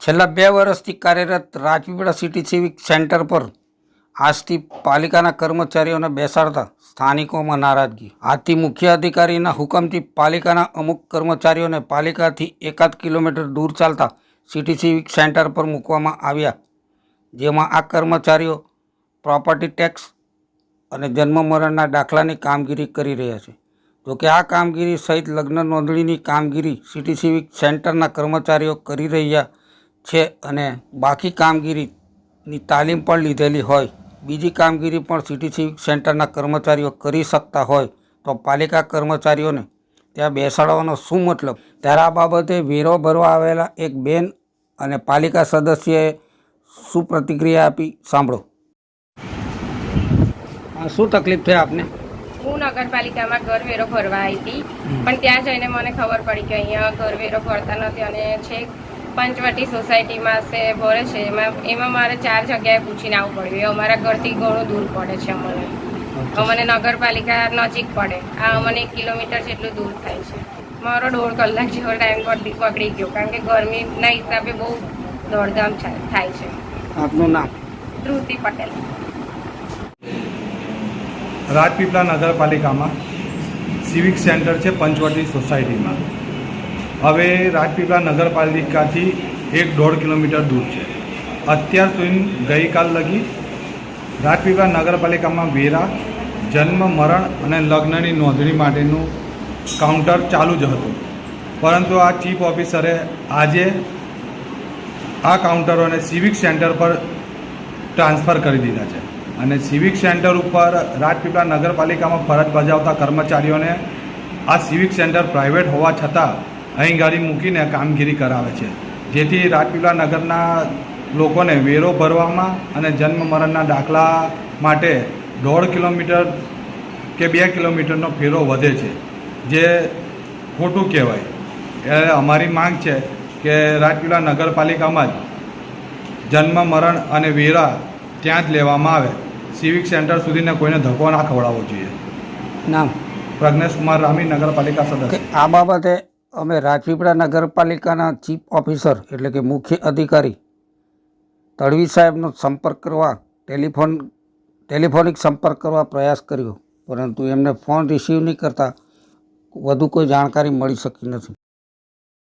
છેલ્લા 2 વર્ષથી કાર્યરત રાજપીપળા સિટી સિવિક સેન્ટર પર આજથી પાલિકાના કર્મચારીઓને બેસાડતા સ્થાનિકોમાં નારાજગી। આથી મુખ્ય અધિકારીના હુકમથી પાલિકાના અમુક કર્મચારીઓને પાલિકાથી 1 કિલોમીટર દૂર ચાલતા સિટી સિવિક સેન્ટર પર મૂકવામાં આવ્યા, જેમાં આ કર્મચારીઓ પ્રોપર્ટી ટેક્સ અને જન્મ મરણના દાખલાની કામગીરી કરી રહ્યા છે। જોકે આ કામગીરી સહિત લગ્ન નોંધણીની કામગીરી સિટી સિવિક સેન્ટરના કર્મચારીઓ કરી રહ્યા છે અને બાકી કામગીરીની તાલીમ પણ લીધેલી હોય બીજી કામગીરી પણ સિટી સિવિક સેન્ટરના કર્મચારીઓ કરી શકતા હોય તો પાલિકા કર્મચારીઓને ત્યાં બેસાડવાનો શું મતલબ? ત્યારે આ બાબતે વેરો ભરવા આવેલા એક બેન અને પાલિકા સદસ્યએ શું પ્રતિક્રિયા આપી, સાંભળો। શું તકલીફ થઈ આપને? હું નગરપાલિકામાં ઘરવેરો ભરવા આવી હતી, પણ ત્યાં જઈને મને ખબર પડી કે અહીંયા ઘરવેરો ભરતા નથી અને છેક પંચવટી સોસાયટીમાં ભરે છે। એમાં મારે 4 જગ્યાએ પૂછીને આવવું પડ્યું। એ અમારા ઘરથી ઘણું દૂર પડે છે। અમને નગરપાલિકા નજીક પડે, આ અમને 1 કિલોમીટર જેટલું દૂર થાય છે। મારો 1.5 કલાક જેવો ટાઈમ પકડી ગયો, કારણ કે ગરમીના હિસાબે બહુ દોડધામ થાય છે। આપનું નામ? ધ્રુતિ પટેલ। રાજપીપળા નગરપાલિકામાં સિવિક સેન્ટર છે પંચવટી સોસાયટીમાં। હવે રાજપીપળા નગરપાલિકાથી 1.5 કિલોમીટર દૂર છે। અત્યાર સુધી ગઈકાલ લગી રાજપીપળા નગરપાલિકામાં વેરા, જન્મ મરણ અને લગ્નની નોંધણી માટેનું કાઉન્ટર ચાલુ જ હતું, પરંતુ આ ચીફ ઓફિસરે આજે આ કાઉન્ટરોને સિવિક સેન્ટર પર ટ્રાન્સફર કરી દીધા છે અને સિવિક સેન્ટર ઉપર રાજપીપળા નગરપાલિકામાં ફરજ બજાવતા કર્મચારીઓને આ સિવિક સેન્ટર પ્રાઇવેટ હોવા છતાં અહીં ગાડી મૂકીને કામગીરી કરાવે છે, જેથી રાજપીપળા નગરના લોકોને વેરો ભરવામાં અને જન્મ મરણના દાખલા માટે 1.5 કિલોમીટર કે 2 કિલોમીટરનો ફેરો વધે છે, જે ખોટું કહેવાય। એટલે અમારી માંગ છે કે રાજપીપળા નગરપાલિકામાં જ જન્મ મરણ અને વેરા ત્યાં જ લેવામાં આવે। સિવિક સેન્ટર સુધીને કોઈને ધક્કો ના ખવડાવવો જોઈએ। નામ? પ્રજ્ઞેશ કુમાર રામી, નગરપાલિકા સદસ્ય। આ બાબતે અમે રાજપીપળા નગરપાલિકાના ચીફ ઓફિસર એટલે કે મુખ્ય અધિકારી તડવી સાહેબનો સંપર્ક કરવા ટેલિફોનિક સંપર્ક કરવા પ્રયાસ કર્યો, પરંતુ એમને ફોન રિસીવ નહીં કરતા વધુ કોઈ જાણકારી મળી શકી નથી।